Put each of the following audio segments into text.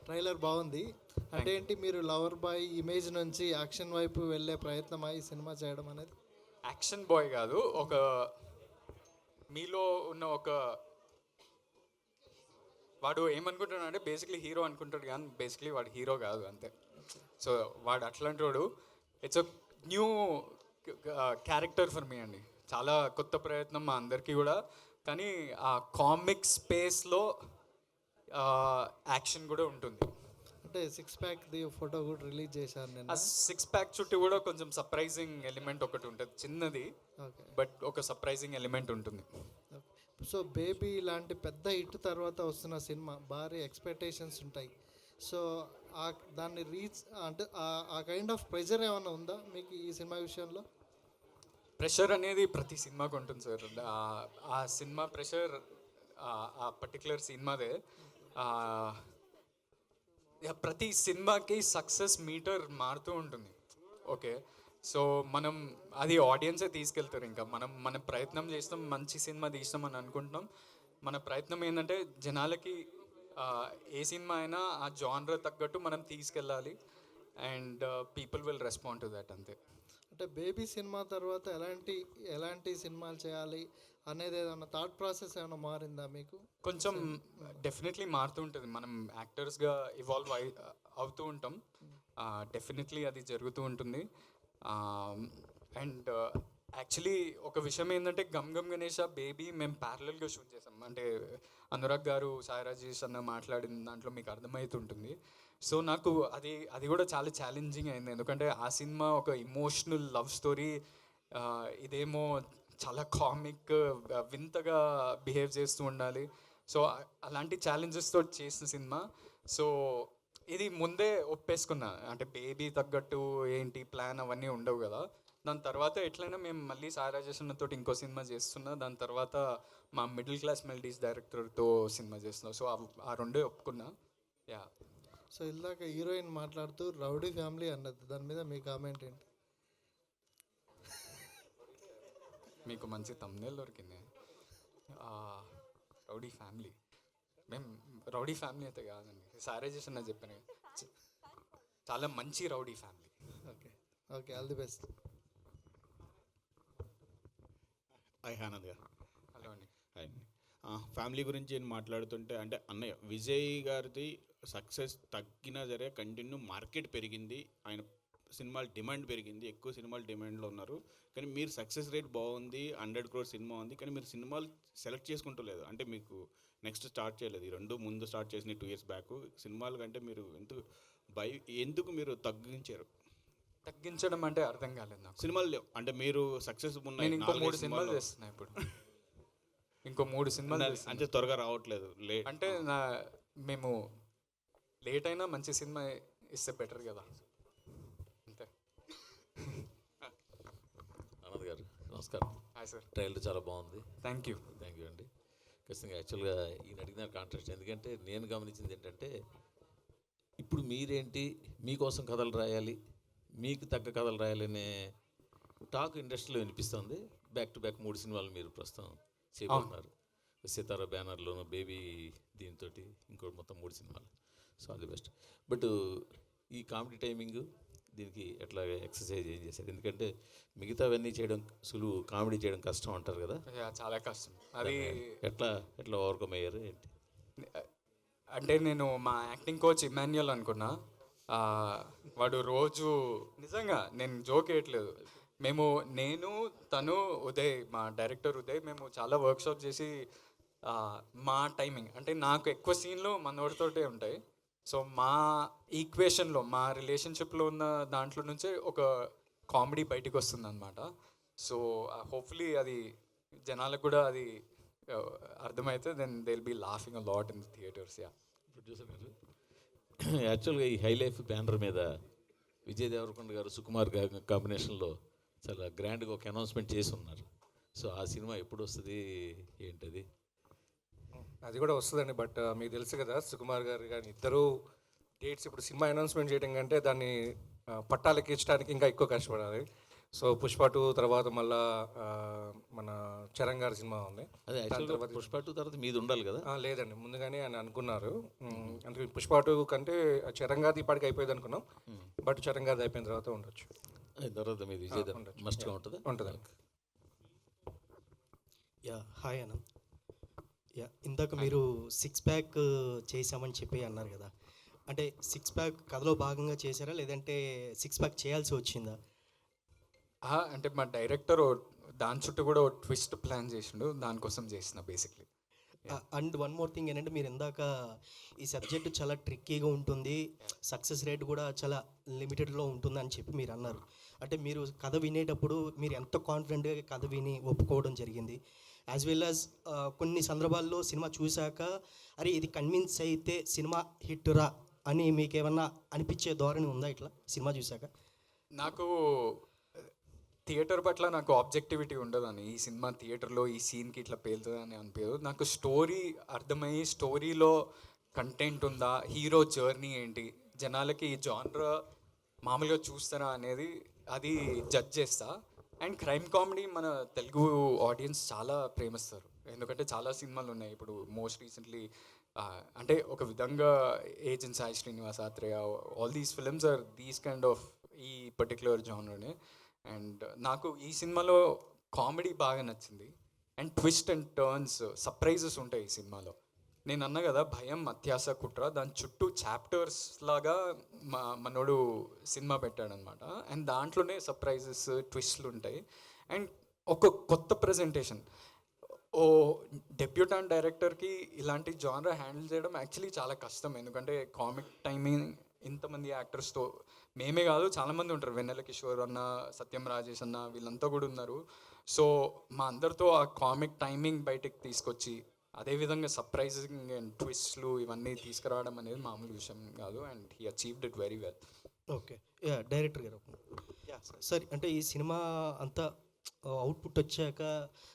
Trailer బాగుంది. అంటే ఏంటి, మీరు లవర్ బాయ్ ఇమేజ్ నుంచి యాక్షన్ వైపు వెళ్ళే ప్రయత్నమా ఈ సినిమా చేయడం అనేది? యాక్షన్ బాయ్ కాదు, ఒక మీలో ఉన్న ఒక వాడు ఏమనుకుంటాడు అంటే బేసిక్లీ హీరో అనుకుంటాడు కానీ బేసిక్లీ వాడు హీరో కాదు అంతే. సో వాడు అట్లాంటి వాడు. It's a new character for me అండి. చాలా కొత్త ప్రయత్నం మా అందరికీ కూడా. కానీ ఆ కామిక్ స్పేస్లో యాక్షన్ కూడా ఉంటుంది. అంటే సిక్స్ ప్యాక్ ది ఫోటో కూడా రిలీజ్ చేశారు ఆ నిన్న. సిక్స్ ప్యాక్ చుట్టూ కూడా కొంచెం సర్ప్రైజింగ్ ఎలిమెంట్ ఒకటి ఉంటుంది, చిన్నది ఓకే. బట్ ఒక సర్ప్రైజింగ్ ఎలిమెంట్ ఉంటుంది. సో బేబీ ఇలాంటి పెద్ద హిట్ తర్వాత వస్తున్న సినిమా భారీ ఎక్స్పెక్టేషన్స్ ఉంటాయి. సో ఆ దాన్ని రీచ్ అంటే ఆ కైండ్ ఆఫ్ ప్రెషర్ ఏమైనా ఉందా మీకు ఈ సినిమా విషయంలో? ప్రెషర్ అనేది ప్రతి సినిమాకి ఉంటుంది సార్. ఆ సినిమా ప్రెషర్ ఆ పర్టికులర్ సినిమాదే. ఆ, ప్రతి సినిమాకి సక్సెస్ మీటర్ మారుతూ ఉంటుంది. ఓకే, సో మనం అది ఆడియన్సే తీసుకెళ్తారు. ఇంకా మనం మన ప్రయత్నం చేస్తాం, మంచి సినిమా తీస్తాం అని అనుకుంటున్నాం. మన ప్రయత్నం ఏంటంటే జనాలకి ఏ సినిమా అయినా ఆ జానర్ తగ్గట్టు మనం తీసుకెళ్ళాలి and people will respond to that అంతే. అంటే బేబీ సినిమా తర్వాత ఎలాంటి ఎలాంటి సినిమాలు చేయాలి అనేది ఏదైనా థాట్ ప్రాసెస్ ఏమైనా మారిందా మీకు? కొంచెం డెఫినెట్లీ మారుతూ ఉంటుంది. మనం యాక్టర్స్గా ఇవాల్వ్ అవుతూ ఉంటాం. డెఫినెట్లీ అది జరుగుతూ ఉంటుంది. అండ్ యాక్చువల్లీ ఒక విషయం ఏంటంటే గమ్ గమ్ గణేష బేబీ మేము ప్యారలల్గా షూట్ చేసాం. అంటే అనురాగ్ గారు, సాయి రాజేష్ అన్న మాట్లాడిన దాంట్లో మీకు అర్థమవుతుంటుంది. సో నాకు అది అది కూడా చాలా ఛాలెంజింగ్ అయింది, ఎందుకంటే ఆ సినిమా ఒక ఇమోషనల్ లవ్ స్టోరీ, ఇదేమో చాలా కామిక్, వింతగా బిహేవ్ చేస్తూ ఉండాలి. సో అలాంటి ఛాలెంజెస్తో చేసిన సినిమా. సో ఇది ముందే ఒప్పేసుకున్నా, అంటే బేబీ తగ్గట్టు ఏంటి ప్లాన్ అవన్నీ ఉండవు కదా. దాని తర్వాత ఎట్లయినా మేము మళ్ళీ సాయి రాజేష్ తోటి ఇంకో సినిమా చేస్తున్నా. దాని తర్వాత మా మిడిల్ క్లాస్ మెలడీస్ డైరెక్టర్తో సినిమా చేస్తున్నా. సో ఆ రెండే ఒప్పుకున్నా. యా. సో ఇందాక హీరోయిన్ మాట్లాడుతూ రౌడీ ఫ్యామిలీ అన్నది, దాని మీద మీ కామెంట్ ఏంటి? మీకు మంచి తమ్నేల్ దొరికింది. రౌడీ ఫ్యామిలీ, మేము రౌడీ ఫ్యామిలీ అయితే కాదండి, సారే చేసిన చెప్పాను కదా. చాలా మంచి rowdy family. Okay. Okay, all the best. Hi Anand గారు. హలో అండి. హాయ్ అండి. ఫ్యామిలీ గురించి నేను మాట్లాడుతుంటే అంటే అన్నయ్య విజయ్ గారిది సక్సెస్ తగ్గినా సరే కంటిన్యూ మార్కెట్ పెరిగింది, ఆయన సినిమాల డిమాండ్ పెరిగింది, ఎక్కువ సినిమాలు డిమాండ్లో ఉన్నారు. కానీ మీరు సక్సెస్ రేట్ బాగుంది, 100 crore సినిమా ఉంది, కానీ మీరు సినిమాలు సెలెక్ట్ చేసుకుంటలేదు. అంటే మీకు నెక్స్ట్ స్టార్ట్ చేయలేదు. ఈ రెండు ముందు స్టార్ట్ చేసిన 2 years బ్యాక్ సినిమాల కంటే మీరు ఎందుకు మీరు తగ్గించారు? తగ్గించడం అంటే అర్థం కాలేదు నాకు. సినిమాలు లేవు అంటే మీరు సక్సెస్ ఉన్న నేను ఇంకో 3 సినిమాలు చేస్తున్నా ఇప్పుడు. ఇంకో 3 సినిమాలు అంటే త్వరగా రావట్లేదు లేట్ అంటే మేము లేట్ అయినా మంచి సినిమా ఇస్తే బెటర్ కదా, అంతే. ఆనంద్ గారు నమస్కారం. Hi sir. ట్రైలర్ చాలా బాగుంది. Thank you. థ్యాంక్ యూ అండి. ఖచ్చితంగా యాక్చువల్గా ఈయన అడిగిన కాంట్రాక్ట్, ఎందుకంటే నేను గమనించింది ఏంటంటే ఇప్పుడు మీరేంటి మీకోసం కథలు రాయాలి, మీకు తగ్గ కథలు రాయాలనే టాక్ ఇండస్ట్రీలో వినిపిస్తుంది. బ్యాక్ టు బ్యాక్ 3 సినిమాలు మీరు ప్రస్తుతం చేయబోతున్నారు. సితారా బ్యానర్లోను, బేబీ దీంతో ఇంకోటి మొత్తం 3 సినిమాలు. So all the best. But ఈ కామెడీ టైమింగ్ దీనికి ఎట్లా ఎక్సర్సైజ్ ఏం చేశారు? ఎందుకంటే మిగతావన్నీ చేయడం సులువు, కామెడీ చేయడం కష్టం అంటారు కదా. చాలా కష్టం అది. ఎట్లా ఎట్లా ఓవర్కమ్ అయ్యారు ఏంటి? అంటే నేను మా యాక్టింగ్ కోచ్ ఇమాన్యుయల్ అనుకున్నా. వాడు రోజు నిజంగా నేను జోక్ వేయట్లేదు, నేను తను ఉదయ్, మా డైరెక్టర్ ఉదయ్, మేము చాలా వర్క్షాప్ చేసి మా టైమింగ్ అంటే నాకు ఎక్కువ సీన్లు మనోడితోటే ఉంటాయి. సో మా ఈక్వేషన్లో, మా రిలేషన్షిప్లో ఉన్న దాంట్లో నుంచే ఒక కామెడీ బయటికి వస్తుంది అనమాట. సో హోప్ఫుల్లీ అది జనాలకు కూడా అది అర్థమైతే then they will be laughing a lot in the theatres. Yeah. Producer గారు, యాక్చువల్గా ఈ హై లైఫ్ బ్యానర్ మీద విజయ్ దేవరకొండ గారు, సుకుమార్ గారు కాంబినేషన్లో చాలా గ్రాండ్గా ఒక అనౌన్స్మెంట్ చేసి ఉన్నారు. సో ఆ సినిమా ఎప్పుడు వస్తుంది ఏంటది? అది కూడా వస్తుందండి, బట్ మీకు తెలుసు కదా సుకుమార్ గారు కానీ ఇద్దరు డేట్స్ ఇప్పుడు సినిమా అనౌన్స్మెంట్ చేయడం కంటే దాన్ని పట్టాలెక్కించడానికి ఇంకా ఎక్కువ కష్టపడాలి. సో పుష్ప 2 తర్వాత మళ్ళా మన చరణ్ గారి సినిమా ఉంది. అదే యాక్చువల్గా పుష్ప 2 తర్వాత మీది ఉండాలి కదా. లేదండి, ముందుగానే అని అనుకున్నారు. అంటే పుష్ప 2 కంటే చరణ్ గారిది ఇప్పటికి అయిపోయింది అనుకున్నాం, బట్ చరణ్ గారిది అయిపోయిన తర్వాత ఉండొచ్చు. అయిన తర్వాత మీది విజయ్ మస్ట్గా ఉంటుంది. ఉంటుందండి. యా హాయ్ అన్న. యా ఇందాక మీరు 6 ప్యాక్ చేసామని చెప్పి అన్నారు కదా, అంటే 6 ప్యాక్ కథలో భాగంగా చేశారా లేదంటే 6 ప్యాక్ చేయాల్సి వచ్చిందా? అంటే మా డైరెక్టర్ దాని చుట్టూ కూడా ట్విస్ట్ ప్లాన్ చేసిండు, దానికోసం చేసిన basically. And one more thing ఏంటంటే మీరు ఇందాక ఈ సబ్జెక్ట్ చాలా ట్రిక్కీగా ఉంటుంది, సక్సెస్ రేట్ కూడా చాలా లిమిటెడ్లో ఉంటుంది అని చెప్పి మీరు అన్నారు. అంటే మీరు కథ వినేటప్పుడు మీరు ఎంత కాన్ఫిడెంట్గా కథ విని ఒప్పుకోవడం జరిగింది, యాజ్ వెల్ యాజ్ కొన్ని సందర్భాల్లో సినిమా చూశాక అరే ఇది కన్విన్స్ అయితే సినిమా హిట్ రా అని మీకు ఏమన్నా అనిపించే ధోరణి ఉందా ఇట్లా సినిమా చూశాక? నాకు థియేటర్ పట్ల నాకు ఆబ్జెక్టివిటీ ఉండదని, ఈ సినిమా థియేటర్లో ఈ సీన్కి ఇట్లా పేలుతుంది అని అనిపించదు. నాకు స్టోరీ అర్థమయ్యి స్టోరీలో కంటెంట్ ఉందా, హీరో జర్నీ ఏంటి, జనాలకి ఈ జానర్ మామూలుగా చూస్తారా అనేది అది జడ్జ్ చేస్తా. అండ్ క్రైమ్ కామెడీ మన తెలుగు ఆడియన్స్ చాలా ప్రేమిస్తారు, ఎందుకంటే చాలా సినిమాలు ఉన్నాయి. ఇప్పుడు మోస్ట్ రీసెంట్లీ అంటే ఒక విధంగా agent Sai Srinivas Athreya, all these films are these kind of ఈ పర్టిక్యులర్ జానర్ని. అండ్ నాకు ఈ సినిమాలో కామెడీ బాగా నచ్చింది, and twist and turns, surprises ఉంటాయి ఈ సినిమాలో. నేను అన్నా కదా భయం, అత్యాస, కుట్ర, దాని చుట్టూ చాప్టర్స్ లాగా మనోడు సినిమా పెట్టాడనమాట. అండ్ దాంట్లోనే సర్ప్రైజెస్, ట్విస్ట్లు ఉంటాయి. అండ్ ఒక కొత్త ప్రజెంటేషన్. ఓ డెబ్యూటాంట్ డైరెక్టర్కి ఇలాంటి జానర్ హ్యాండిల్ చేయడం యాక్చువల్లీ చాలా కష్టం, ఎందుకంటే కామిక్ టైమింగ్ ఇంతమంది యాక్టర్స్తో మేమే కాదు చాలామంది ఉంటారు, వెన్నెల కిషోర్ అన్న, సత్యం రాజేష్ అన్న, వీళ్ళంతా కూడా ఉన్నారు. సో మా అందరితో ఆ కామిక్ టైమింగ్ బయటకు తీసుకొచ్చి అదేవిధంగా సర్ప్రైజింగ్ అండ్ ట్విస్ట్లు ఇవన్నీ తీసుకురావడం అనేది మామూలు విషయం కాదు. And he achieved it very well. Okay, yeah director గారు సార్, అంటే ఈ సినిమా అంతా అవుట్పుట్ వచ్చాక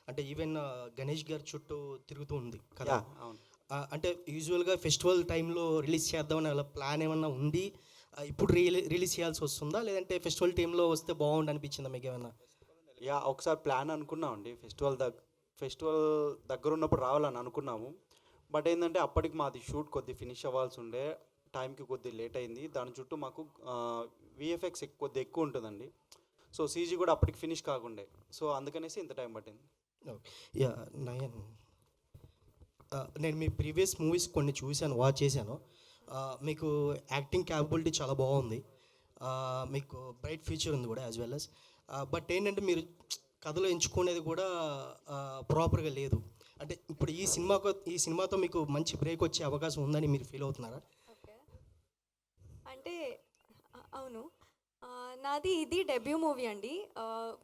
అంటే ఈవెన్ గణేష్ గారి చుట్టూ తిరుగుతూ ఉంది కదా. అంటే యూజువల్గా ఫెస్టివల్ టైంలో రిలీజ్ చేద్దామని అలా ప్లాన్ ఏమన్నా ఉంది, ఇప్పుడు రిలీజ్ చేయాల్సి వస్తుందా లేదంటే ఫెస్టివల్ టైంలో వస్తే బాగుండు అనిపించిందా మీకు ఏమన్నా? యా ఒకసారి ప్లాన్ అనుకున్నామండి, ఫెస్టివల్ దగ్గర ఉన్నప్పుడు రావాలని అనుకున్నాము. బట్ ఏంటంటే అప్పటికి మాది షూట్ కొద్ది ఫినిష్ అవ్వాల్సి ఉండే, టైంకి కొద్ది లేట్ అయింది. దాని చుట్టూ మాకు విఎఫ్ఎక్స్ కొద్ది ఎక్కువ ఉంటుందండి. సో సీజీ కూడా అప్పటికి ఫినిష్ కాకుండే, సో అందుకనేసి ఇంత టైం పట్టింది. యా నయన్, నేను మీ ప్రీవియస్ మూవీస్ కొన్ని చూశాను, వాచ్ చేశాను. మీకు యాక్టింగ్ క్యాపబిలిటీ చాలా బాగుంది, మీకు బ్రైట్ ఫ్యూచర్ ఉంది కూడా యాజ్ వెల్ యాజ్. బట్ ఏంటంటే మీరు కథలో ఎంచుకునేది కూడా ప్రాపర్గా లేదు. అంటే ఇప్పుడు ఈ సినిమాతో మీకు మంచి బ్రేక్ వచ్చే అవకాశం ఉందని మీరు ఫీల్ అవుతున్నారా? ఓకే, అంటే అవును, నాది ఇది డెబ్యూ మూవీ అండి.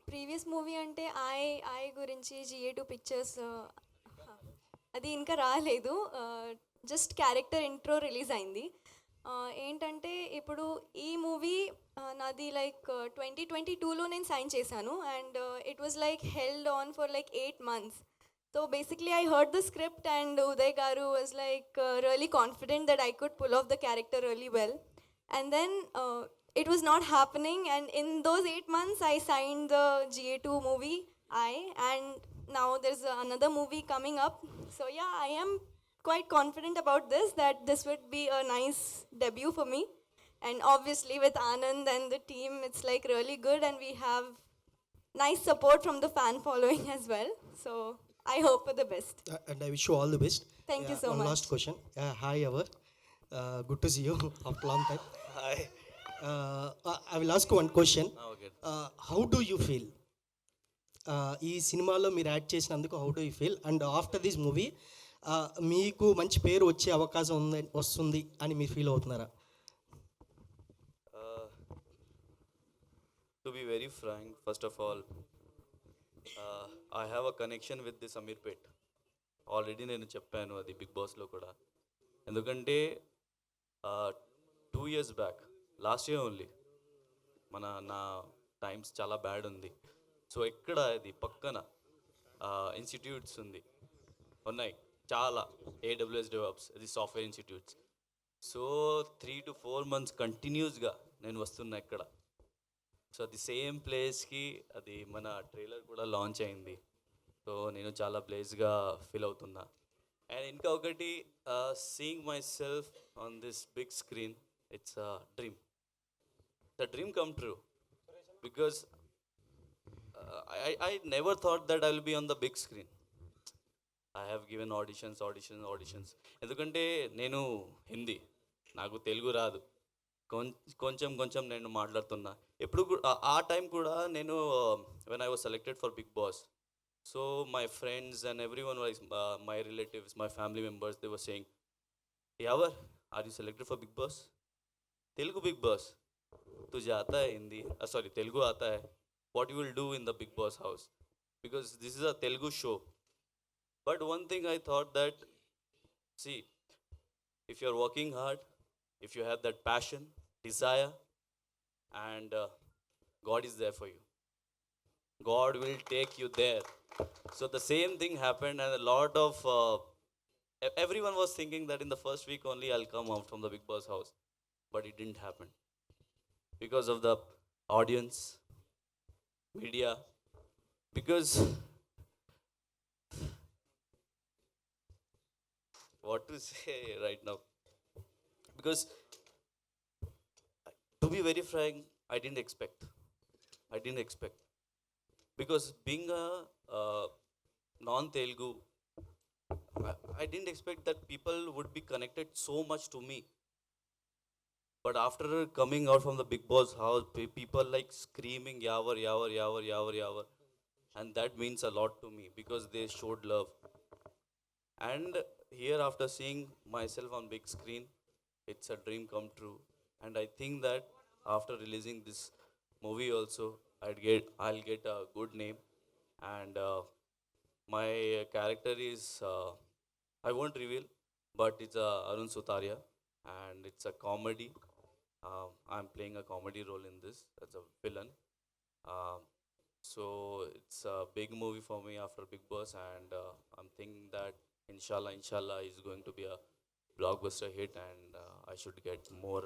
ప్రీవియస్ మూవీ అంటే ఐ గురించి GA2 పిక్చర్స్ అది ఇంకా రాలేదు, జస్ట్ క్యారెక్టర్ ఇంట్రో రిలీజ్ అయింది. ఏంటంటే ఇప్పుడు ఈ మూవీ నాది లైక్ 2022లో నేను సైన్ చేశాను, and it was like held on for like 8 months. So basically I heard the script and Uday garu was like really confident that I could pull off the character really well. And then it was not happening, and in those 8 months I signed the GA2 movie and now there's another movie coming up. So yeah, I am quite confident about this, that this would be a nice debut for me, and obviously with Anand and the team it's like really good, and we have nice support from the fan following as well. So I hope for the best. And I wish you all the best. Thank you so one much. last question. Hi Avar, good to see you after long time. Hi. I will ask you one question. Okay. How do you feel? ఈ సినిమాలో మీరు act చేసినందుకు how do you feel? And after this movie మీకు మంచి పేరు వచ్చే అవకాశం వస్తుంది అని మీరు ఫీల్ అవుతున్నారా? To be very frank, first of all, I have a connection with this Amirpet. Already నేను చెప్పాను అది బిగ్ బాస్లో కూడా, ఎందుకంటే 2 years back, last year only, నా టైమ్స్ చాలా బ్యాడ్ ఉంది. సో ఎక్కడ ఇది పక్కన ఇన్స్టిట్యూట్స్ ఉన్నాయి చాలా, AWS DevOps, ఇది software institutes. So 3 to 4 months కంటిన్యూస్గా నేను వస్తున్నా ఇక్కడ. సో అది సేమ్ ప్లేస్కి అది మన ట్రైలర్ కూడా లాంచ్ అయింది. సో నేను చాలా బ్లేస్గా ఫీల్ అవుతున్నా. అండ్ ఇంకా ఒకటి, seeing myself on this big screen, it's a dream. The dream come true because I never thought that I will be on the big screen. I have given auditions. ఎందుకంటే నేను హిందీ, నాకు తెలుగు రాదు, కొంచెం నేను మాట్లాడుతున్నా. ఎప్పుడు ఆ టైం కూడా నేను when I was selected for Bigg Boss, so my friends and everyone was, my relatives, my family members, they were saying, ever are you selected for Bigg Boss? Telugu Bigg Boss, तुझे आता है Hindi, sorry Telugu आता है, what you will do in the big boss house, because this is a Telugu show. But one thing I thought that, see, if you are working hard, if you have that passion, desire, and God is there for you, God will take you there. So the same thing happened, and a lot of everyone was thinking that in the first week only I'll come out from the big boss house, but it didn't happen because of the audience, media, because what to say right now, because to be very frank, I didn't expect, because being a non-Telugu, I didn't expect that people would be connected so much to me. But after coming out from the big boss house, people like screaming yavar, yavar, yavar, yavar, yavar, and that means a lot to me because they showed love. And here, after seeing myself on big screen, it's a dream come true. And I think that after releasing this movie also, I'll get a good name. And my character is, I won't reveal, but it's Arun Sutaria, and it's a comedy. I'm playing a comedy role in this as a villain. So it's a big movie for me after Big Boss, and I'm thinking that inshallah is going to be a blockbuster hit, and I should get more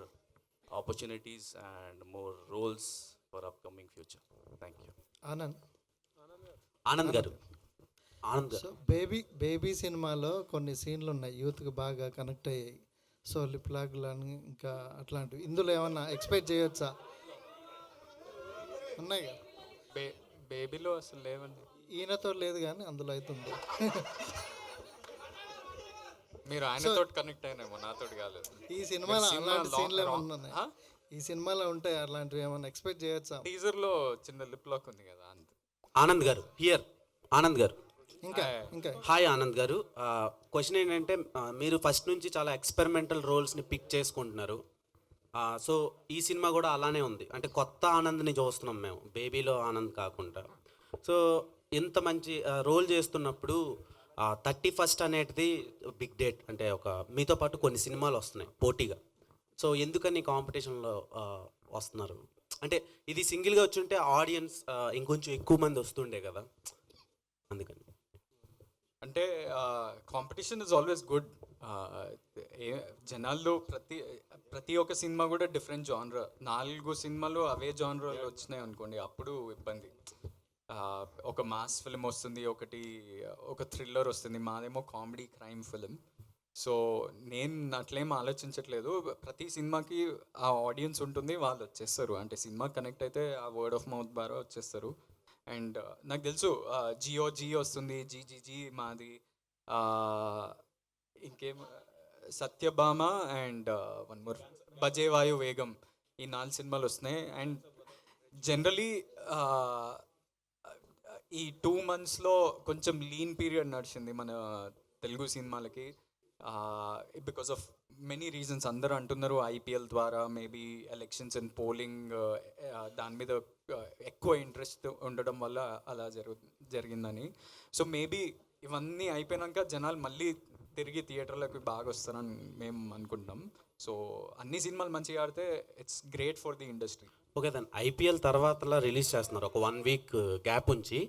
opportunities and more roles for upcoming future. Thank you. Anand గారు so baby సినిమాలో కొన్ని సీన్లు ఉన్నాయి యూత్కి బాగా connect అయ్యాయి. So lip లాక్లని ఇంకా అట్లాంటివి ఇందులో ఏమన్నా ఎక్స్పెక్ట్ చేయొచ్చా? ఉన్నాయి కదా, బేబీలో అసలు లేవండి. ఈయనతో లేదు కానీ అందులో అయితే ఉంది. మీరు ఆయనతో కనెక్ట్ అయినేమో, నాతో కాలేదు. ఈ సినిమాలో అలాంటి సీన్లు ఏమన్నా ఉన్నాయి? ఈ సినిమాలో ఉంటాయి అలాంటివి ఏమన్నా ఎక్స్పెక్ట్ చేయొచ్చా? టీజర్లో చిన్న లిప్ లాక్ ఉంది కదా, అంతే. ఆనంద్ గారు హియర్. ఆనంద్ గారు ఇంకా హాయ్ ఆనంద్ గారు. క్వశ్చన్ ఏంటంటే మీరు ఫస్ట్ నుంచి చాలా ఎక్స్పెరిమెంటల్ రోల్స్ని పిక్ చేసుకుంటున్నారు. సో ఈ సినిమా కూడా అలానే ఉంది, అంటే కొత్త ఆనంద్ని చూస్తున్నాం మేము, బేబీలో ఆనంద్ కాకుండా. సో ఇంత మంచి రోల్ చేస్తున్నప్పుడు 31st అనేది బిగ్ డేట్, అంటే ఒక మీతో పాటు కొన్ని సినిమాలు వస్తున్నాయి పోటీగా. సో ఎందుకని కాంపిటీషన్లో వస్తున్నారు? అంటే ఇది సింగిల్గా వచ్చుంటే ఆడియన్స్ ఇంకొంచెం ఎక్కువ మంది వస్తుండే కదా, అందుకని. అంటే కాంపిటీషన్ ఇస్ ఆల్వేస్ గుడ్. జనాల్లో ప్రతి ఒక్క సినిమా కూడా డిఫరెంట్ జానర్. 4 సినిమాలు అవే జానర్లో వచ్చినాయి అనుకోండి, అప్పుడు ఇబ్బంది. ఒక మాస్ ఫిలిం వస్తుంది, ఒక థ్రిల్లర్ వస్తుంది, మాదేమో కామెడీ క్రైమ్ ఫిలిం. సో నేను అట్లేం ఆలోచించట్లేదు. ప్రతి సినిమాకి ఆ ఆడియన్స్ ఉంటుంది, వాళ్ళు వచ్చేస్తారు. అంటే సినిమా కనెక్ట్ అయితే ఆ వర్డ్ ఆఫ్ మౌత్ ద్వారా వచ్చేస్తారు. అండ్ నాకు తెలుసు జీ వస్తుంది, జీ మాది, ఇంకేం సత్యభామ అండ్ వన్ మోర్ బజేవాయు వేగం, ఈ 4 సినిమాలు వస్తున్నాయి. అండ్ జనరలీ ఈ 2 monthsలో కొంచెం లీన్ పీరియడ్ నడిచింది మన తెలుగు సినిమాలకి, బికాస్ ఆఫ్ మెనీ రీజన్స్. అందరూ అంటున్నారు ఐపీఎల్ ద్వారా, మేబీ ఎలక్షన్స్ అండ్ పోలింగ్, దాని మీద ఎక్కువ ఇంట్రెస్ట్ ఉండడం వల్ల అలా జరిగిందని. సో మేబీ ఇవన్నీ అయిపోయాక జనాలు మళ్ళీ తిరిగి థియేటర్లకు బాగా వస్తారని మేము అనుకుంటున్నాం. సో అన్ని సినిమాలు మంచిగా ఆడితే it's great for the industry. Okay, దాన్ని ఐపీఎల్ తర్వాత రిలీజ్ చేస్తున్నారు, ఒక 1 week గ్యాప్ ఉంచి.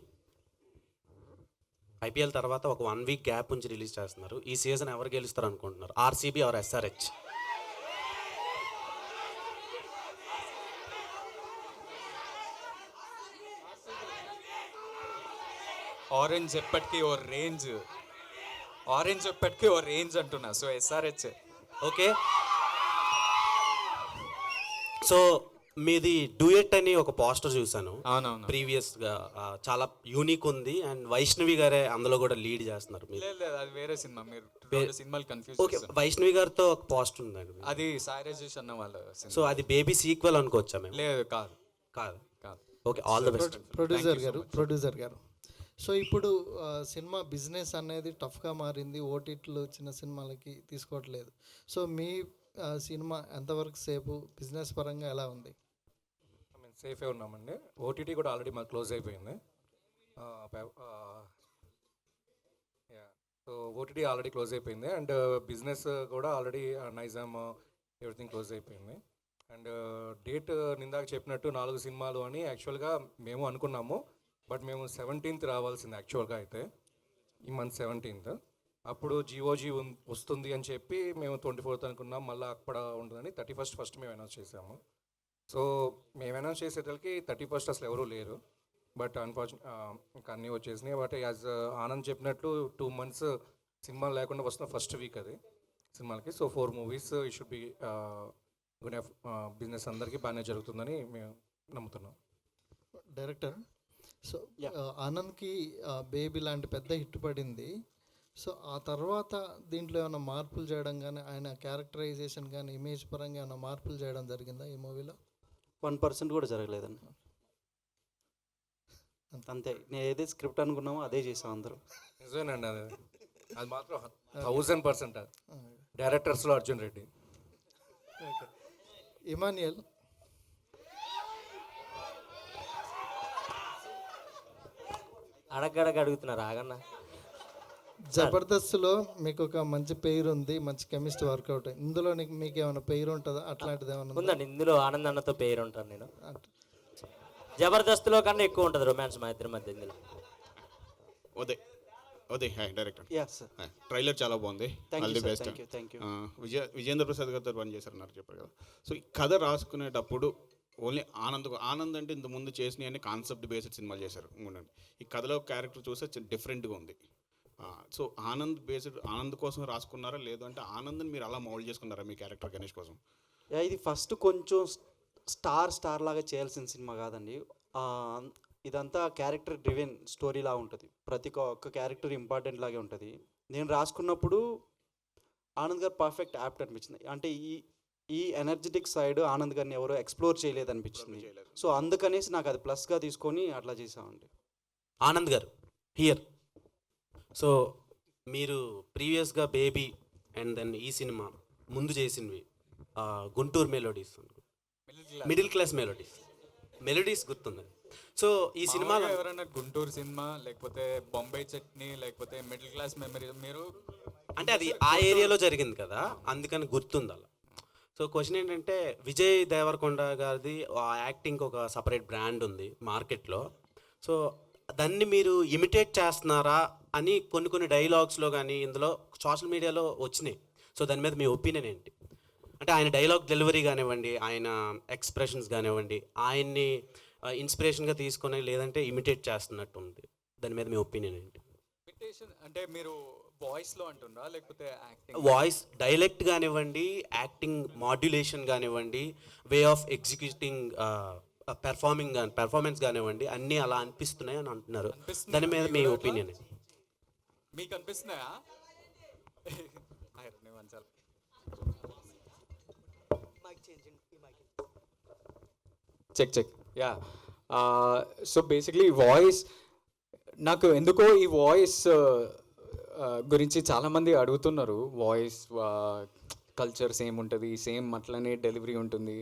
ఐపీఎల్ తర్వాత ఒక 1 week గ్యాప్ ఉంచి రిలీజ్ చేస్తున్నారు. ఈ సీజన్ ఎవరు గెలుస్తారు అనుకుంటున్నారు, ఆర్సీబీ ఆర్ ఎస్ఆర్హెచ్? ఆరెంజ్ ఎప్పటికీ ఓ రేంజ్ అంటున్నా. So SRH. ఓకే, సో మీది డూయెట్ అని ఒక పోస్టర్ చూసాను అవునవును. ప్రీవియస్గా, చాలా యూనిక్ ఉంది అండ్ వైష్ణవి గారే అందులో కూడా లీడ్ చేస్తున్నారు మీరు. లేదు లేదు, అది వేరే సినిమా. మీరు రెండు సినిమాలు కన్ఫ్యూజ్ ఓకే, వైష్ణవి గారితో ఒక పోస్టర్ ఉందండి. అది సాయి రాజేష్ అన్న వాళ్ళ సినిమా. సో అది బేబీ సీక్వెల్ అనుకోవచ్చా మేము? లేదు, కాదు కాదు. కాదు. Okay, all the best. Producer గారు సో ఇప్పుడు సినిమా బిజినెస్ అనేది టఫ్గా మారింది, ఓటీటీలు చిన్న సినిమాలకి తీసుకోవట్లేదు. సో మీ సినిమా ఎంతవరకు సేపు బిజినెస్ పరంగా ఎలా ఉంది? మేము సేఫే ఉన్నామండి. ఓటీటీ కూడా ఆల్రెడీ మాకు క్లోజ్ అయిపోయింది. సో ఓటీటీ ఆల్రెడీ క్లోజ్ అయిపోయింది అండ్ బిజినెస్ కూడా ఆల్రెడీ నైజామ్ ఎవ్రీథింగ్ క్లోజ్ అయిపోయింది. అండ్ డేట్ నిందాక చెప్పినట్టు 4 సినిమాలు అని యాక్చువల్గా మేము అనుకున్నాము. బట్ మేము 17th రావాల్సింది యాక్చువల్గా అయితే, ఈ మంత్ 17th. అప్పుడు జిఓజీ వస్తుంది అని చెప్పి మేము 24th అనుకున్నాం. మళ్ళీ అక్కడ ఉంటుందని 31st ఫస్ట్ మేము అనౌన్స్ చేసాము. సో మేము అనౌన్స్ చేసేటకి 31st అసలు ఎవరూ లేరు. బట్ ఇంకా అన్నీ వచ్చేసినాయి. బట్ యాజ్ ఆనంద్ చెప్పినట్లు 2 months సినిమా లేకుండా వస్తున్న ఫస్ట్ వీక్ అది సినిమాలకి. సో 4 movies ఈ షుడ్ బి గుడ్ బిజినెస్ అందరికీ బాగానే జరుగుతుందని మేము నమ్ముతున్నాం. డైరెక్టర్, సో ఆనంద్కి బేబీ లాంటి పెద్ద హిట్ పడింది. సో ఆ తర్వాత దీంట్లో ఏమైనా మార్పులు చేయడం కానీ, ఆయన క్యారెక్టరైజేషన్ కానీ, ఇమేజ్ పరంగా ఏమైనా మార్పులు చేయడం జరిగిందా ఈ మూవీలో? 1% కూడా జరగలేదండి. అంతే, నేను ఏదైతే స్క్రిప్ట్ అనుకున్నామో అదే చేసాం అందరూ. నిజమేనండి, అది మాత్రం 1000% డైరెక్టర్స్లో అర్జున్ రెడ్డి. ఓకే, ఇమాన్యుయల్, అడుగుతున్నారు ఆగన్న. జబర్దస్త్లో మీకు ఒక మంచి పేరు ఉంది, మంచి కెమిస్ట్రీ వర్కౌట్. ఇందులో మీకు ఏమైనా పేరు ఉంటుందా? అట్లాంటిది ఏమైనా ఉందండి. ఇందులో ఆనంద్ అన్నతో పేరు ఉంటాను నేను. జబర్దస్త్లో కన్నా ఎక్కువ ఉంటుంది రొమాన్స్ మా ఇద్దరి మధ్య ఇందులో. Uday hi director. Sir, trailer చాలా బాగుంది. All the best. Thank you. Vijendra Prasad గారితో పని చేశారన్నారు చెప్పారు కదా. సో ఈ కథ రాసుకునేటప్పుడు ఓన్లీ ఆనంద్ అంటే ఇంత ముందు చేసినవి కాన్సెప్ట్ బేస్డ్ సినిమాలు చేశారు. ఈ కథలో క్యారెక్టర్ చూస్తే డిఫరెంట్గా ఉంది. సో ఆనంద్ కోసం రాసుకున్నారా, లేదు అంటే ఆనంద్ని మీరు అలా మౌల్డ్ చేసుకున్నారా మీ క్యారెక్టర్ గణేష్ కోసం? ఇది ఫస్ట్ కొంచెం స్టార్ లాగా చేయాల్సిన సినిమా కాదండి. ఇదంతా క్యారెక్టర్ డ్రివెన్ స్టోరీలా ఉంటుంది. ప్రతి ఒక్క క్యారెక్టర్ ఇంపార్టెంట్ లాగే ఉంటుంది. నేను రాసుకున్నప్పుడు ఆనంద్ గారు పర్ఫెక్ట్ యాప్ట్ అనిపించింది. అంటే ఈ ఎనర్జెటిక్ సైడ్ ఆనంద్ గారిని ఎవరో ఎక్స్ప్లోర్ చేయలేదు అనిపించింది. సో అందుకనేసి నాకు అది ప్లస్గా తీసుకొని అట్లా చేసామండి. ఆనంద్ గారు హియర్. సో మీరు ప్రీవియస్గా బేబీ అండ్ దెన్ ఈ సినిమా ముందు చేసినవి Guntur melodies, middle class melodies గుర్తుంది. సో ఈ సినిమాలో ఎవరైనా గుంటూరు సినిమా లేకపోతే బొంబాయి చట్నీ లేకపోతే మిడిల్ క్లాస్ మెమరీ మీరు అంటే అది ఆ ఏరియాలో జరిగింది కదా, అందుకని గుర్తుంది అలా. సో క్వశ్చన్ ఏంటంటే విజయ్ దేవరకొండ గారిది ఆ యాక్టింగ్కి ఒక సపరేట్ బ్రాండ్ ఉంది మార్కెట్లో. సో దాన్ని మీరు ఇమిటేట్ చేస్తున్నారా అని కొన్ని డైలాగ్స్లో కానీ ఇందులో సోషల్ మీడియాలో వచ్చినాయి. సో దాని మీద మీ ఒపీనియన్ ఏంటి? అంటే ఆయన డైలాగ్ డెలివరీ కానివ్వండి, ఆయన ఎక్స్ప్రెషన్స్ కానివ్వండి, ఆయన్ని ఇన్స్పిరేషన్గా తీసుకొని లేదంటే ఇమిటేట్ చేస్తున్నట్టు ఉంది. దాని మీద మీ ఒపీనియన్ ఏంటి? ఇమిటేషన్ అంటే మీరు వాయిస్లో అంటున్నారా లేకపోతే యాక్టింగ్? వాయిస్ డైలెక్ట్ కానివ్వండి, యాక్టింగ్ మాడ్యులేషన్ కానివ్వండి, వే ఆఫ్ ఎగ్జిక్యూటింగ్ పెర్ఫార్మెన్స్ కానివ్వండి, అన్నీ అలా అనిపిస్తున్నాయి అని అంటున్నారు. దాని మీద మీ ఒపీనియన్? మీకు అనిపిస్తున్నాయా? Check yeah. So basically voice నాకు ఎందుకో ఈ వాయిస్ గురించి చాలామంది అడుగుతున్నారు. వాయిస్ కల్చర్ సేమ్ ఉంటుంది, సేమ్ అట్లనే డెలివరీ ఉంటుంది,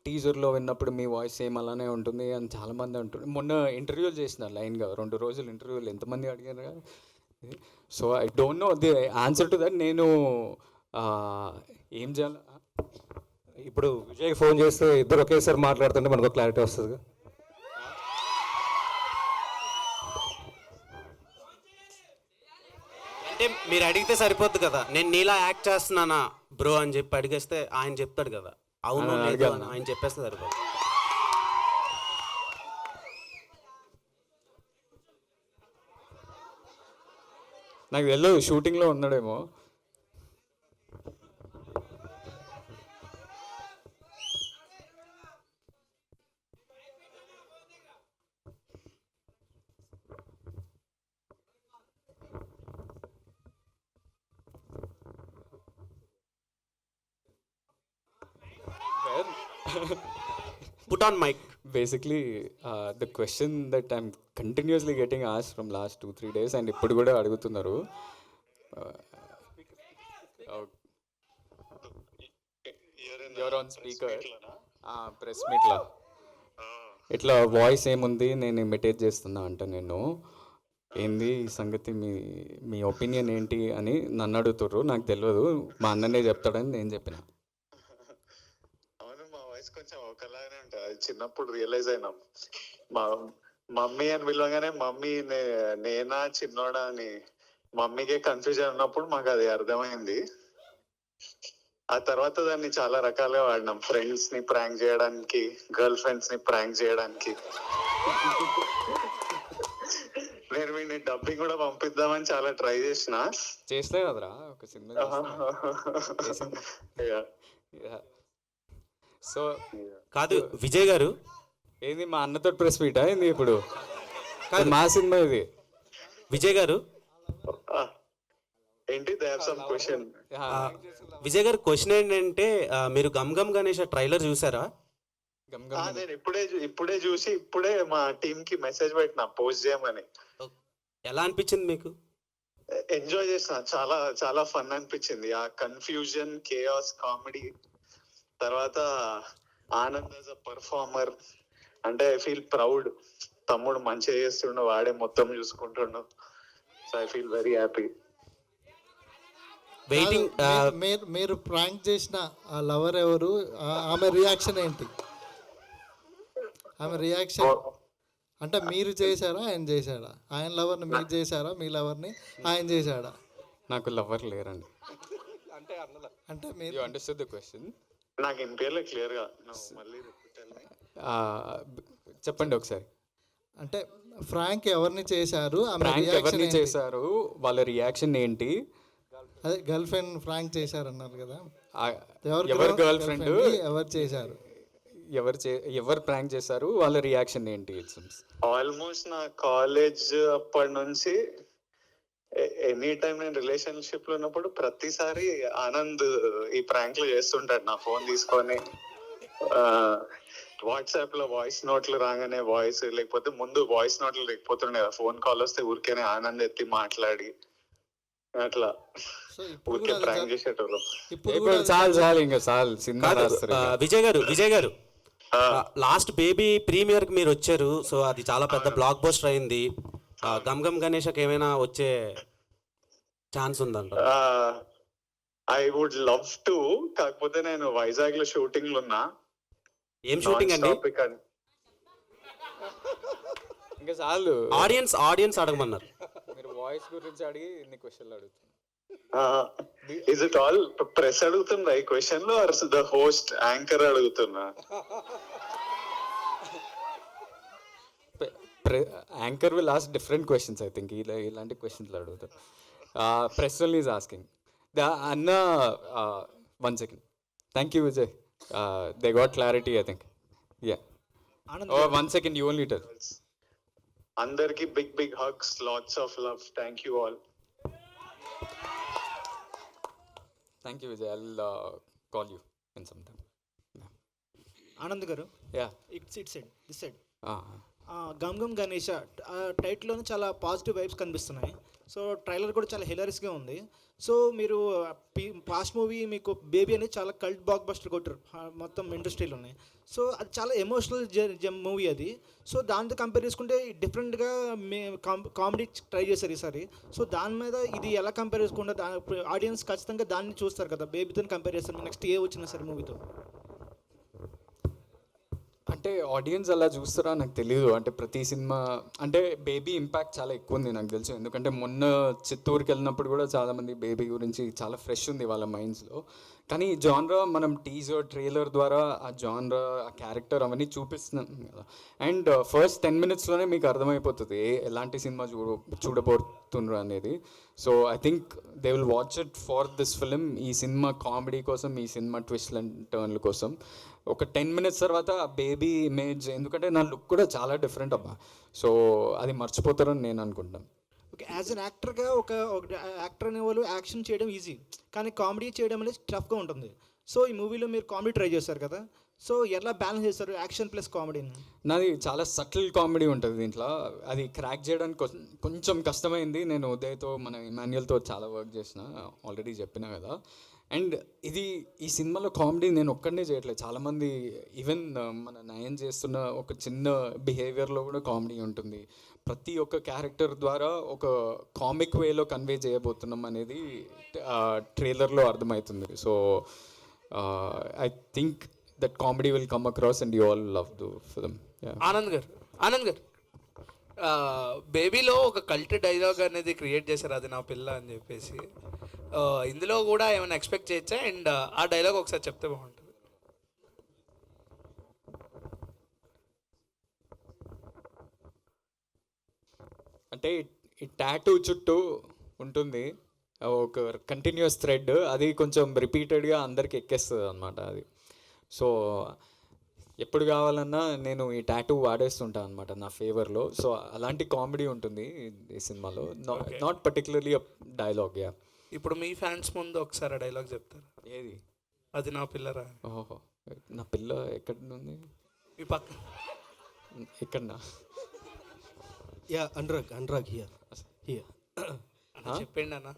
టీజర్లో విన్నప్పుడు మీ వాయిస్ సేమ్ అలానే ఉంటుంది అని చాలామంది అంటున్నారు. మొన్న ఇంటర్వ్యూలు చేసిన లైన్గా 2 రోజులు ఇంటర్వ్యూలు ఎంతమంది అడిగారు. So I don't know the answer to that. నేను ఏం చేయాలి ఇప్పుడు విజయ్ ఫోన్ చేస్తే ఇద్దరు ఒకేసారి మాట్లాడుతుంటే మనకు క్లారిటీ వస్తుంది. అంటే మీరు అడిగితే సరిపోద్ది కదా, నేను నీలా యాక్ట్ చేస్తున్నానా బ్రో అని చెప్పి అడిగేస్తే ఆయన చెప్తాడు కదా అవును లేదు అని ఆయన చెప్పేస్తే సరిపోద్ది. నాకు తెలియదు షూటింగ్లో ఉన్నాడేమో. Put on mic. Basically the question that I'm continuously getting ask from last 2-3 days and ఇప్పుడు కూడా అడుగుతున్నారు. యువర్ ఆన్ స్పీకర్ ప్రెస్ మీట్లా ఇట్లా వాయిస్ ఏముంది నేను ఇమిటేట్ చేస్తున్నా అంట. నేను ఏంది ఈ సంగతి, మీ ఒపీనియన్ ఏంటి అని నన్ను అడుగుతుర్రు. నాకు తెలియదు, మా అన్ననే చెప్తాడని నేను చెప్పిన. అవును, మా వాయిస్ కొంచెం ఒకలాగానే ఉంటుంది. అది చిన్నప్పుడు రియలైజ్ అయినాం. మా మమ్మీ అని పిలవగానే మమ్మీ నేనా చిన్నోడా అని మమ్మీకే కన్ఫ్యూజన్ ఉన్నప్పుడు మాకు అది అర్థమైంది. ఆ తర్వాత దాన్ని చాలా రకాలుగా వాడినాం. ఫ్రెండ్స్ ని ప్రాంక్ చేయడానికి, గర్ల్ ఫ్రెండ్స్ ని ప్రాంక్ చేయడానికి. నేను వీడిని డబ్బింగ్ కూడా పంపిద్దామని చాలా ట్రై చేస్తే కదరా ఒక సినిమా. సో కాదు విజయ్ గారు, ఏంది మా అన్నతో ప్రెస్ మీటా ఏంది ఇప్పుడు? మా సినిమా ఇది. విజయ్ గారు ఏంటి they have some question. Vijay గారు క్వశ్చన్ ఏంటంటే మీరు గమ్ గమ్ గణేష్ ట్రైలర్ చూసారా? నేను ఇప్పుడే చూసి ఇప్పుడే మా టీమ్ కి మెసేజ్ పెట్టినా పోస్ట్ చేయమని. ఎలా అనిపించింది మీకు? ఎంజాయ్ చేసిన, చాలా చాలా ఫన్ అనిపించింది. ఆ కన్ఫ్యూజన్, కేయాస్, కామెడీ, తర్వాత ఆనంద్ యాజ్ అ పర్ఫార్మర్. అంటే ఐ ఫీల్ ప్రౌడ్. తమ్ముడు మంచిగా చేస్తుండు, వాడే మొత్తం చూసుకుంటుండు. So I feel very happy. Waiting. మీరు ప్రాంక్ చేసిన ఆ లవర్ ఎవరు? ఆమె రియాక్షన్ ఏంటి? ఆమె రియాక్షన్ అంటే మీరు చేశారా ఆయన చేశాడా? ఆయన లవర్ని మీరు చేశారా? మీ లవర్ని ఆయన చేశాడా? నాకు లవర్ లేరండి. అంటే మీరు యూ అండర్స్టూడ్ ద క్వశ్చన్? నాకు ఇన్పేర్లే క్లియర్ గా. మళ్ళీ చెప్పండి ఒకసారి. అంటే ఫ్రాంక్ ఎవరిని చేశారు? ఆమె ప్రాంక్ రియాక్షన్ ఎవరిని ఏంటి? చేశారు, వాళ్ళ రియాక్షన్ ఏంటి? అదే గర్ల్ ఫ్రెండ్ ఫ్రాంక్ చేశారన్నారు కదా, ఎవరు గర్ల్ ఫ్రెండ్, ఎవరు చేశారు, ఎవరు ప్రాంక్ చేశారు, వాళ్ళ రియాక్షన్ ఏంటి? ఆల్మోస్ట్ నా కాలేజ్ అప్పటి నుంచి ఎనీ టైం నేను రిలేషన్షిప్ లో ఉన్నప్పుడు ప్రతిసారి ఆనంద్ ఈ ప్రాంక్లు చేస్తుంటాడు. నా ఫోన్ తీసుకొని వాట్సాప్ లో వాయిస్ నోట్లు రాగానే వాయిస్, లేకపోతే ముందు వాయిస్ నోట్లు లేకపోతుండే కదా, ఫోన్ కాల్ వస్తే ఊరికేనే ఆనంద్ ఎత్తి మాట్లాడి అట్లా ఊరికే ప్రాంక్ చేసేటోళ్ళు. చాలు ఇంకా చాలు సినిమా. విజయ్ గారు లాస్ట్ బేబీ ప్రీమియర్ కి మీరు వచ్చారు. సో అది చాలా పెద్ద బ్లాక్ బస్టర్ అయింది. గమ్ గమ్ గణేష్కి ఏమైనా వచ్చే ఛాన్స్ ఉందంట? ఐ వుడ్ లవ్ టు, కాకపోతే నేను వైజాగ్ లో షూటింగ్ లో ఉన్నా. ఏం షూటింగ్ అండి? ఇంకా చాలు. ఆడియన్స్ అడగమన్నారు. మీరు వాయిస్ గురించి అడిగి ఇన్ని క్వశ్చన్లు అడుగుతున్నారు. ఇస్ ఇట్ ఆల్ ప్రెస్ అడుగుతుందా ఈ క్వశ్చన్ లో, ఆర్ ద హోస్ట్ యాంకర్ అడుగుతున్నా? Anchor will ask different questions. I think ఇలాంటి క్వశ్చన్స్ అడుగుతారు. Press only is asking. అన్న 1 second. Thank you Vijay. They got clarity I think. Yeah 1 second, you only tell. అందరికి big big hugs, lots of love. Thank you all. Thank you Vijay. I'll call you in some time. Anand garu, Yeah. It's side this side. Ah. Gam Gam Ganesha టైటిల్లోనే చాలా positive vibes కనిపిస్తున్నాయి. So trailer కూడా చాలా హిలారియస్గా ఉంది. So మీరు past movie మీకు baby అనేది చాలా కల్ట్ బ్లాక్ బస్టర్ కొట్టారు మొత్తం ఇండస్ట్రీలోనే. సో అది చాలా ఎమోషనల్ మూవీ అది. సో దాంతో కంపేర్ చేసుకుంటే డిఫరెంట్గా కామెడీ ట్రై చేశారు ఈసారి. సో దాని మీద ఇది ఎలా కంపేర్ చేసుకుంటే ఆడియన్స్ ఖచ్చితంగా దాన్ని చూస్తారు కదా, బేబీతో కంపేర్ చేస్తారు నెక్స్ట్ ఏ వచ్చినా సరే మూవీతో. అంటే ఆడియన్స్ అలా చూస్తారా నాకు తెలియదు. అంటే ప్రతి సినిమా అంటే బేబీ ఇంపాక్ట్ చాలా ఎక్కువ ఉంది నాకు తెలుసు. ఎందుకంటే మొన్న చిత్తూరుకి వెళ్ళినప్పుడు కూడా చాలామంది బేబీ గురించి చాలా ఫ్రెష్ ఉంది వాళ్ళ మైండ్స్లో. కానీ జాన్రా మనం టీజర్ ట్రైలర్ ద్వారా ఆ జాన్రా ఆ క్యారెక్టర్ అవన్నీ చూపిస్తున్నాం కదా. అండ్ ఫస్ట్ 10 minutesలోనే మీకు అర్థమైపోతుంది ఎలాంటి సినిమా చూడబోతున్నారు అనేది. So I think they will watch it for this film. ఈ సినిమా కామెడీ కోసం, ఈ సినిమా ట్విస్ట్ అండ్ టర్న్ల కోసం. ఒక 10 minutes తర్వాత ఆ బేబీ ఇమేజ్, ఎందుకంటే నా లుక్ కూడా చాలా డిఫరెంట్ అబ్బా. సో అది మర్చిపోతారని నేను అనుకుంటాను. ఓకే, యాజ్ అన్ యాక్టర్గా ఒక యాక్టర్ అనే వాళ్ళు యాక్షన్ చేయడం ఈజీ, కానీ కామెడీ చేయడం అనేది టఫ్గా ఉంటుంది. సో ఈ మూవీలో మీరు కామెడీ ట్రై చేశారు కదా, సో ఎలా బ్యాలెన్స్ చేస్తారు యాక్షన్ ప్లస్ కామెడీని? నాది చాలా సటిల్ కామెడీ ఉంటుంది దీంట్లో. అది క్రాక్ చేయడానికి కొంచెం కష్టమైంది. నేను ఉదయ్తో, మన ఇమాన్యుయల్తో చాలా వర్క్ చేసిన, ఆల్రెడీ చెప్పినా కదా. అండ్ ఈ సినిమాలో కామెడీ నేను ఒక్కడనే చేయట్లేదు, చాలామంది ఈవెన్ మన నయన్ చేస్తున్న ఒక చిన్న బిహేవియర్లో కూడా కామెడీ ఉంటుంది. ప్రతి ఒక్క క్యారెక్టర్ ద్వారా ఒక కామిక్ వేలో కన్వే చేయబోతున్నాం అనేది ట్రైలర్లో అర్థమవుతుంది. So I think that comedy will come across and you all love the film. Anand గారు బేబీలో ఒక కల్ట్ డైలాగ్ అనేది క్రియేట్ చేశారు, అది నా పిల్ల అని చెప్పేసి. ఇందులో కూడా ఏమైనా ఎక్స్పెక్ట్ చేయొచ్చా? అండ్ ఆ డైలాగ్ ఒకసారి చెప్తే బాగుంటుంది. అంటే ఈ టాటూ చుట్టూ ఉంటుంది ఒక కంటిన్యూస్ థ్రెడ్, అది కొంచెం రిపీటెడ్గా అందరికి ఎక్కేస్తుంది అనమాట అది. సో ఎప్పుడు కావాలన్నా నేను ఈ టాటూ వాడేస్తుంటాను అనమాట నా ఫేవర్లో. సో అలాంటి కామెడీ ఉంటుంది ఈ సినిమాలో, నాట్ పర్టికులర్లీ డైలాగ్. యా, ఇప్పుడు మీ ఫ్యాన్స్ ముందు ఒకసారి ఆ డైలాగ్ చెప్తారు. ఏది? అది నా పిల్లరా? ఓహో, నా పిల్ల ఎక్కడ ఉంది? మీ పక్క ఎక్కడన్నా? యా, అనురాగ్ హియర్ చెప్పండి అన్న.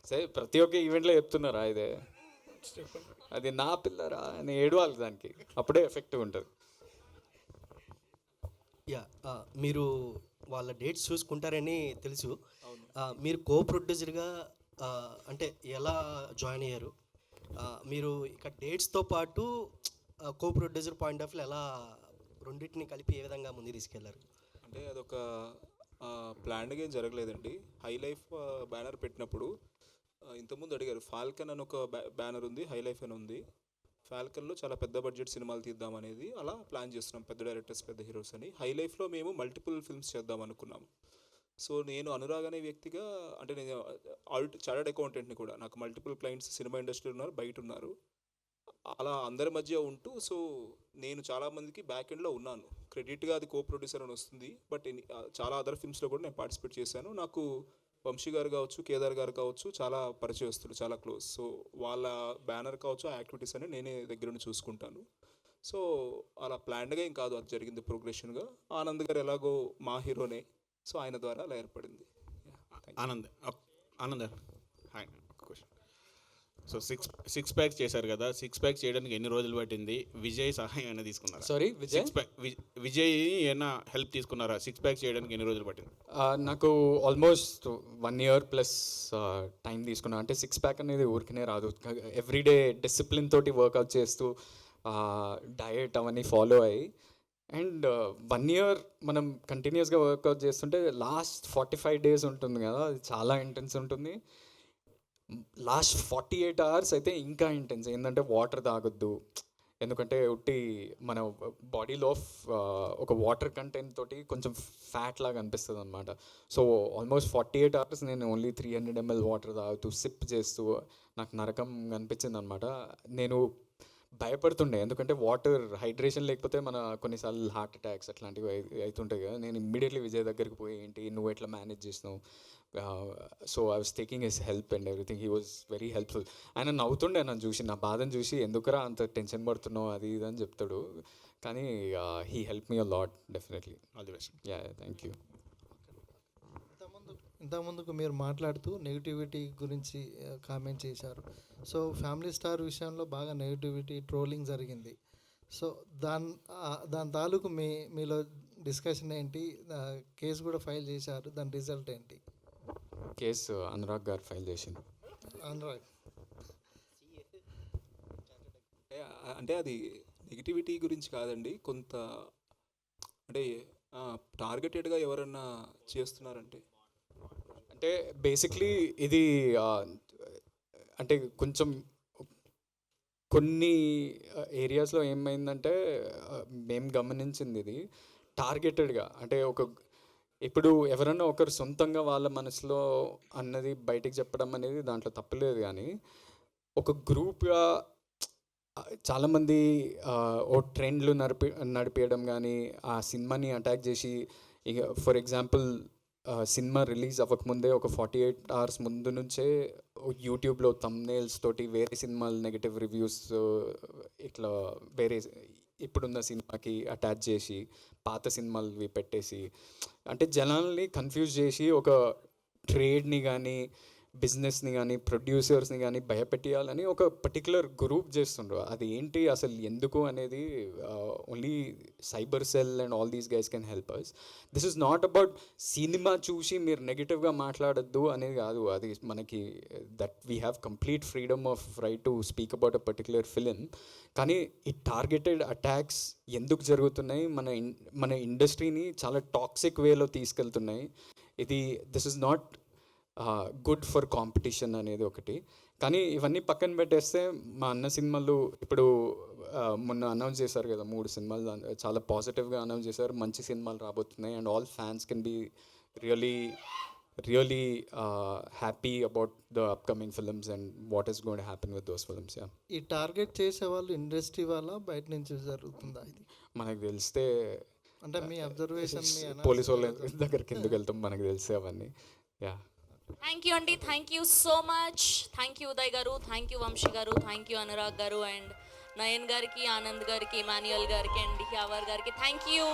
సరే, ప్రతి ఒక్క ఈవెంట్లో చెప్తున్నారా ఇదే? అది నా పిల్లరా అని ఏడవాలి దానికి, అప్పుడే ఎఫెక్టివ్ ఉంటుంది. యా, మీరు వాళ్ళ డేట్స్ చూసుకుంటారని తెలుసు. మీరు కో ప్రొడ్యూసర్గా అంటే ఎలా జాయిన్ అయ్యారు? మీరు ఇక డేట్స్తో పాటు co producer point of view ఎలా రెండింటిని కలిపి ఏ విధంగా ముందుకు తీసుకెళ్లారు? అంటే అదొక ప్లాన్గా ఏం జరగలేదండి. హై లైఫ్ బ్యానర్ పెట్టినప్పుడు ఇంతకుముందు అడిగారు, ఫాల్కన్ అని ఒక బ్యానర్ ఉంది, హై లైఫ్ అని ఉంది. ఫాల్కన్లో చాలా పెద్ద బడ్జెట్ సినిమాలు తీద్దాం అనేది అలా ప్లాన్ చేస్తున్నాం, పెద్ద డైరెక్టర్స్, పెద్ద హీరోస్ అని. హై లైఫ్లో మేము మల్టిపుల్ ఫిల్మ్స్ చేద్దాం అనుకున్నాం. సో నేను అనురాగ్ అనే వ్యక్తిగా, అంటే నేను చార్టర్డ్ అకౌంటెంట్ని కూడా, నాకు మల్టిపుల్ క్లయింట్స్ సినిమా ఇండస్ట్రీలో ఉన్నారు, బయట ఉన్నారు. అలా అందరి మధ్య ఉంటూ, సో నేను చాలామందికి బ్యాక్ ఎండ్లో ఉన్నాను. క్రెడిట్గా అది కో ప్రొడ్యూసర్ అని వస్తుంది, బట్ చాలా అదర్ ఫిల్మ్స్లో కూడా నేను పార్టిసిపేట్ చేశాను. నాకు వంశీ గారు కావచ్చు, కేదార్ గారు కావచ్చు, చాలా పరిచయస్తులు, చాలా క్లోజ్. సో వాళ్ళ బ్యానర్ కావచ్చు, ఆ యాక్టివిటీస్ అని నేనే దగ్గర నుండి చూసుకుంటాను. సో అలా ప్లాన్డ్గా ఏం కాదు, అది జరిగింది ప్రోగ్రెషన్గా. ఆనంద్ గారు ఎలాగో మా హీరోనే, సో ఆయన ద్వారా అలా ఏర్పడింది. ఆనంద్ హాయ్, ఒక క్వశ్చన్. సో సిక్స్ ప్యాక్స్ చేశారు కదా, సిక్స్ ప్యాక్స్ చేయడానికి ఎన్ని రోజులు పట్టింది? విజయ్ సహాయం అయినా తీసుకున్నారా? సారీ, విజయ్ ఏమైనా హెల్ప్ తీసుకున్నారా? సిక్స్ ప్యాక్స్ చేయడానికి ఎన్ని రోజులు పట్టింది? నాకు ఆల్మోస్ట్ 1 year ప్లస్ టైం తీసుకున్నా. అంటే 6 pack అనేది ఊరికనే రాదు, ఎవ్రీడే డిసిప్లిన్ తోటి వర్కౌట్ చేస్తూ డయట్ అవన్నీ ఫాలో అయ్యి. అండ్ 1 year మనం కంటిన్యూస్గా వర్కౌట్ చేస్తుంటే లాస్ట్ 45 days ఉంటుంది కదా, అది చాలా ఇంటెన్స్ ఉంటుంది. లాస్ట్ 48 hours అయితే ఇంకా ఇంటెన్స్. ఏంటంటే వాటర్ తాగొద్దు, ఎందుకంటే ఉట్టి మన బాడీలో ఒక వాటర్ కంటెంట్ తోటి కొంచెం ఫ్యాట్ లాగా అనిపిస్తుంది అనమాట. సో ఆల్మోస్ట్ 48 hours నేను ఓన్లీ 300 ml వాటర్ తాగుతూ సిప్ చేస్తూ నాకు నరకం అనిపించింది అనమాట. నేను భయపడుతుండే, ఎందుకంటే వాటర్ హైడ్రేషన్ లేకపోతే మన కొన్నిసార్లు హార్ట్ అటాక్స్ అట్లాంటివి అవుతుంటాయి కదా. నేను ఇమ్మీడియట్లీ విజయ్ దగ్గరికి పోయి, ఏంటి నువ్వు ఎట్లా మేనేజ్ చేసినావు? So I was taking his help and everything. He was very helpful. ఆయన నవ్వుతుండే నన్ను చూసి, నా బాధను చూసి, ఎందుకురా అంత టెన్షన్ పడుతున్నావు అది ఇది అని చెప్తాడు. కానీ he help me a lot, definitely. All the best. Yeah, thank you. ఇంతకుముందుకు మీరు మాట్లాడుతూ నెగిటివిటీ గురించి కామెంట్ చేశారు. సో ఫ్యామిలీ స్టార్ విషయంలో బాగా నెగిటివిటీ, ట్రోలింగ్ జరిగింది. సో దాని తాలూకు మీలో డిస్కషన్ ఏంటి? కేసు కూడా ఫైల్ చేశారు, దాని రిజల్ట్ ఏంటి? కేసు అనురాగ్ గారు ఫైల్ చేసింది. అనురాగ్ అంటే అది నెగిటివిటీ గురించి కాదండి, కొంత అంటే టార్గెటెడ్గా ఎవరన్నా చేస్తున్నారంటే, అంటే బేసిక్లీ ఇది అంటే కొంచెం కొన్ని ఏరియాస్లో ఏమైందంటే మేము గమనించింది ఇది టార్గెటెడ్గా, అంటే ఇప్పుడు ఎవరన్నా ఒకరు సొంతంగా వాళ్ళ మనసులో అన్నది బయటికి చెప్పడం అనేది దాంట్లో తప్పలేదు, కానీ ఒక గ్రూప్గా చాలామంది ఓ ట్రెండ్లు నడిపేయడం కానీ ఆ సినిమాని అటాక్ చేసి, ఇక ఫర్ ఎగ్జాంపుల్ సినిమా రిలీజ్ అవ్వకముందే ఒక 48 hours ముందు నుంచే యూట్యూబ్లో థంబ్నెయిల్స్ తోటి వేరే సినిమాలు నెగటివ్ రివ్యూస్ ఇట్లా వేరే ఇప్పుడున్న సినిమాకి అటాచ్ చేసి పాత సినిమాలు పెట్టేసి, అంటే జనాల్ని కన్ఫ్యూజ్ చేసి ఒక ట్రేడ్ని కానీ బిజినెస్ని కానీ ప్రొడ్యూసర్స్ని కానీ భయపెట్టియాలని ఒక పర్టికులర్ గ్రూప్ చేస్తుండ్రు. అది ఏంటి అసలు ఎందుకు అనేది only cyber cell and all these guys can help us. This is not about సినిమా చూసి మీరు నెగిటివ్గా మాట్లాడద్దు అనేది కాదు. అది మనకి that we have complete freedom of right to speak about a particular film. కానీ ఈ టార్గెటెడ్ అటాక్స్ ఎందుకు జరుగుతున్నాయి, మన ఇండస్ట్రీని చాలా టాక్సిక్ వేలో తీసుకెళ్తున్నాయి. This is not good for competition అనేది ఒకటి. కానీ ఇవన్నీ పక్కన పెట్టేస్తే మా అన్న సినిమాలు ఇప్పుడు మొన్న అనౌన్స్ చేశారు కదా 3 సినిమాలు, చాలా పాజిటివ్గా అనౌన్స్ చేశారు, మంచి సినిమాలు రాబోతున్నాయి and all fans can be really happy about the upcoming films and what is going to happen with those films. ఈ టార్గెట్ చేసే వాళ్ళు ఇండస్ట్రీ వాళ్ళ బయట నుంచి జరుగుతుందా ఇది? మనకు తెలిస్తే అంటే మీ అబ్జర్వేషన్ పోలీసు వాళ్ళ దగ్గరికి ఎందుకు వెళ్తాం, మనకు తెలిసే అవన్నీ. యా, థ్యాంక్ యూ అండి, thank you so much. Thank you Uday గారు, థ్యాంక్ యూ వంశీ గారు, థ్యాంక్ యూ అనురాగ్ గారు అండ్ నయన్ గారికి, ఆనంద్ గారికి, ఇమాన్యుయల్ గారికి అండ్ యావర్ గారికి థ్యాంక్ యూ.